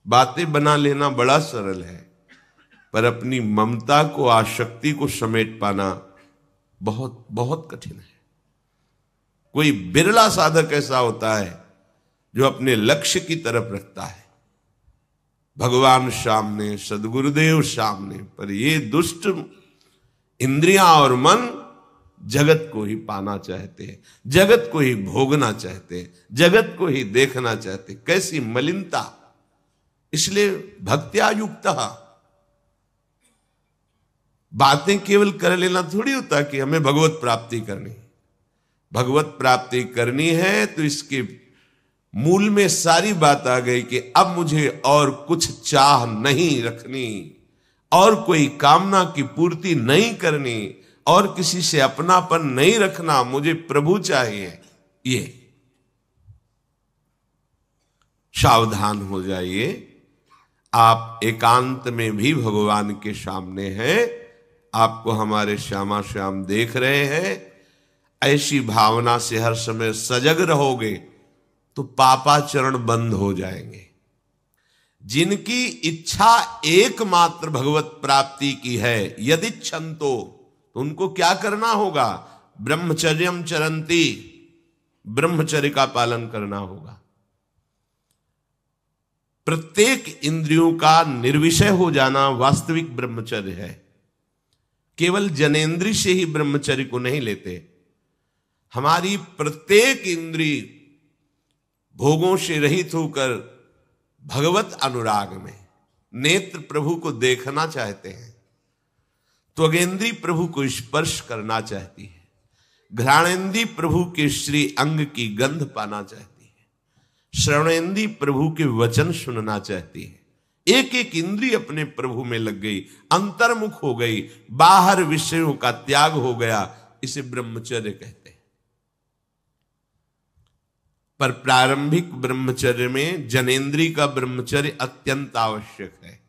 बातें बना लेना बड़ा सरल है, पर अपनी ममता को, आसक्ति को समेट पाना बहुत बहुत कठिन है। कोई बिरला साधक ऐसा होता है जो अपने लक्ष्य की तरफ रखता है, भगवान सामने, सदगुरुदेव सामने, पर ये दुष्ट इंद्रियां और मन जगत को ही पाना चाहते हैं, जगत को ही भोगना चाहते हैं, जगत को ही देखना चाहते हैं। कैसी मलिनता! इसलिए भक्त्या युक्त बातें केवल कर लेना थोड़ी होता कि हमें भगवत प्राप्ति करनी। भगवत प्राप्ति करनी है तो इसके मूल में सारी बात आ गई कि अब मुझे और कुछ चाह नहीं रखनी, और कोई कामना की पूर्ति नहीं करनी, और किसी से अपनापन नहीं रखना, मुझे प्रभु चाहिए। ये सावधान हो जाइए। आप एकांत में भी भगवान के सामने हैं, आपको हमारे श्यामा श्याम देख रहे हैं। ऐसी भावना से हर समय सजग रहोगे तो पापाचरण बंद हो जाएंगे। जिनकी इच्छा एकमात्र भगवत प्राप्ति की है, यदि इच्छन्तो, तो उनको क्या करना होगा? ब्रह्मचर्यम चरंती, ब्रह्मचर्य का पालन करना होगा। प्रत्येक इंद्रियों का निर्विषय हो जाना वास्तविक ब्रह्मचर्य है। केवल जनेन्द्रिय से ही ब्रह्मचर्य को नहीं लेते। हमारी प्रत्येक इंद्रिय भोगों से रहित होकर भगवत अनुराग में, नेत्र प्रभु को देखना चाहते हैं, त्वगेंद्री प्रभु को स्पर्श करना चाहती है, घ्राणेन्द्री प्रभु के श्री अंग की गंध पाना चाहती है, श्रवणेन्द्री प्रभु के वचन सुनना चाहती है। एक एक इंद्री अपने प्रभु में लग गई, अंतर्मुख हो गई, बाहर विषयों का त्याग हो गया। इसे ब्रह्मचर्य कहते हैं। पर प्रारंभिक ब्रह्मचर्य में जनेन्द्री का ब्रह्मचर्य अत्यंत आवश्यक है।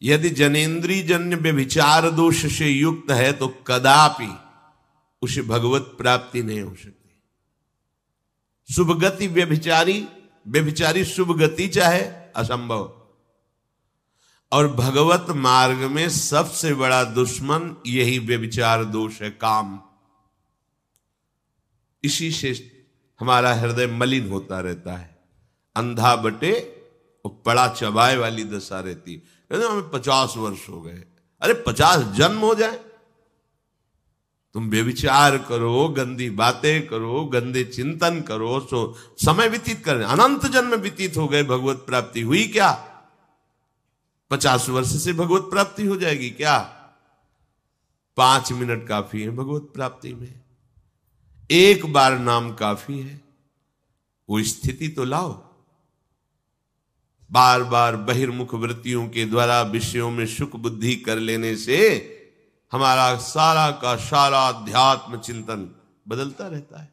यदि जनेन्द्री जन्य व्यभिचार दोष से युक्त है तो कदापि उसे भगवत प्राप्ति नहीं हो सकती। शुभ गति व्यभिचारी शुभ गति चाहे, असंभव। और भगवत मार्ग में सबसे बड़ा दुश्मन यही व्यभिचार दोष है, काम। इसी से हमारा हृदय मलिन होता रहता है। अंधा बटे और पड़ा चबाए वाली दशा रहती। कहते हमें 50 वर्ष हो गए। अरे 50 जन्म हो जाए, तुम व्यभिचार करो, गंदी बातें करो, गंदे चिंतन करो, सो समय व्यतीत कर, अनंत जन्म व्यतीत हो गए, भगवत प्राप्ति हुई क्या? 50 वर्ष से भगवत प्राप्ति हो जाएगी क्या? 5 मिनट काफी है भगवत प्राप्ति में। एक बार नाम काफी है। वो स्थिति तो लाओ। बार बार बहिर्मुख वृत्तियों के द्वारा विषयों में सुख बुद्धि कर लेने से हमारा सारा का सारा अध्यात्म चिंतन बदलता रहता है।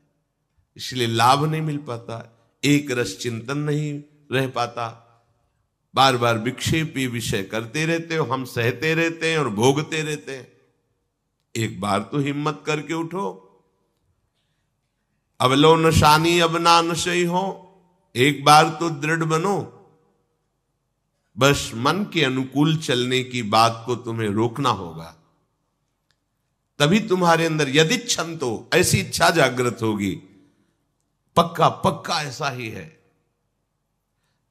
इसलिए लाभ नहीं मिल पाता, एक रस चिंतन नहीं रह पाता। बार बार विक्षेपी विषय करते रहते हो, हम सहते रहते हैं और भोगते रहते हैं। एक बार तो हिम्मत करके उठो। अवलो नशानी अब ना नशई हो, एक बार तो दृढ़ बनो। बस मन के अनुकूल चलने की बात को तुम्हें रोकना होगा, तभी तुम्हारे अंदर यदि क्षंतो, ऐसी इच्छा जागृत होगी। पक्का पक्का ऐसा ही है।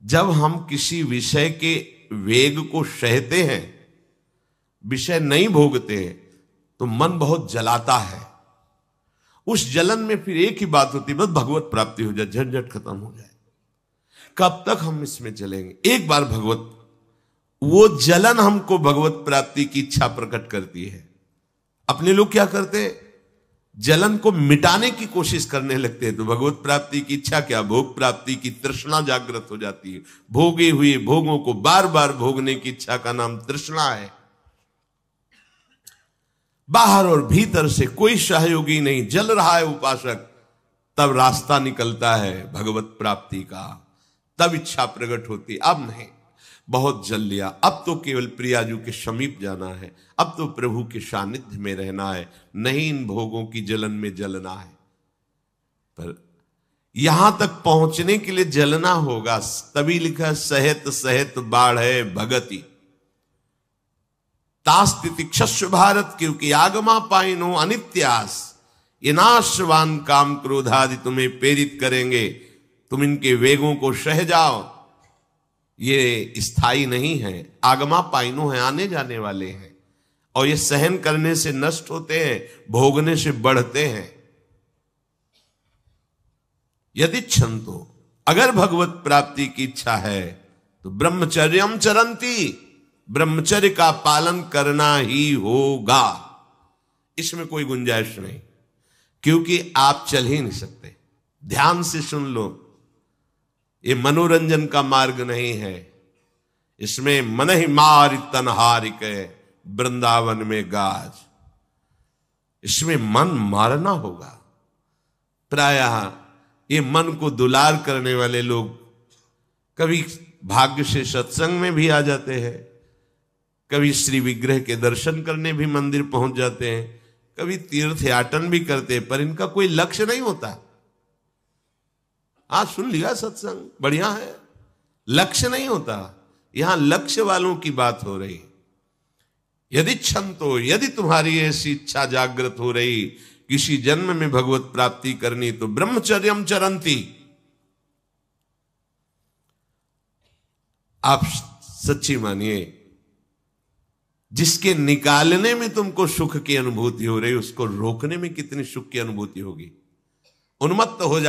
जब हम किसी विषय के वेग को सहते हैं, विषय नहीं भोगते हैं, तो मन बहुत जलाता है। उस जलन में फिर एक ही बात होती है, बस भगवत प्राप्ति हो जाए, झंझट खत्म हो जाए। कब तक हम इसमें चलेंगे? एक बार भगवत, वो जलन हमको भगवत प्राप्ति की इच्छा प्रकट करती है। अपने लोग क्या करते हैं? जलन को मिटाने की कोशिश करने लगते हैं। तो भगवत प्राप्ति की इच्छा क्या, भोग प्राप्ति की तृष्णा जागृत हो जाती है। भोगे हुए भोगों को बार बार भोगने की इच्छा का नाम तृष्णा है। बाहर और भीतर से कोई सहयोगी नहीं, जल रहा है उपासक, तब रास्ता निकलता है भगवत प्राप्ति का, तब इच्छा प्रकट होती। अब नहीं, बहुत जल लिया, अब तो केवल प्रियाजू के समीप जाना है, अब तो प्रभु के सानिध्य में रहना है, नहीं इन भोगों की जलन में जलना है। पर यहां तक पहुंचने के लिए जलना होगा। तभी लिखा सहित सहित बाढ़े भगति तास्तिति क्षस्व भारत, क्योंकि आगमा पाइनो अनित्यास, ये नाशवान काम क्रोध आदि तुम्हें प्रेरित करेंगे, तुम इनके वेगों को सह जाओ, ये स्थायी नहीं है। आगमा पाइनो है, आने जाने वाले हैं, और ये सहन करने से नष्ट होते हैं, भोगने से बढ़ते हैं। यदि छंतो, अगर भगवत प्राप्ति की इच्छा है तो ब्रह्मचर्यम चरंती, ब्रह्मचर्य का पालन करना ही होगा, इसमें कोई गुंजाइश नहीं, क्योंकि आप चल ही नहीं सकते। ध्यान से सुन लो, ये मनोरंजन का मार्ग नहीं है, इसमें मन ही मार तनहारिक वृंदावन में गाज, इसमें मन मारना होगा। प्रायः ये मन को दुलार करने वाले लोग कभी भाग्य से सत्संग में भी आ जाते हैं, कभी श्री विग्रह के दर्शन करने भी मंदिर पहुंच जाते हैं, कभी तीर्थ याटन भी करते हैं, पर इनका कोई लक्ष्य नहीं होता। आज सुन लिया सत्संग, बढ़िया है, लक्ष्य नहीं होता। यहां लक्ष्य वालों की बात हो रही। यदि क्षमतो, यदि तुम्हारी ऐसी इच्छा जागृत हो रही किसी जन्म में भगवत प्राप्ति करनी, तो ब्रह्मचर्यम चरंती, आप सच्ची मानिए, जिसके निकालने में तुमको सुख की अनुभूति हो रही, उसको रोकने में कितनी सुख की अनुभूति होगी। उन्मत्त हो जा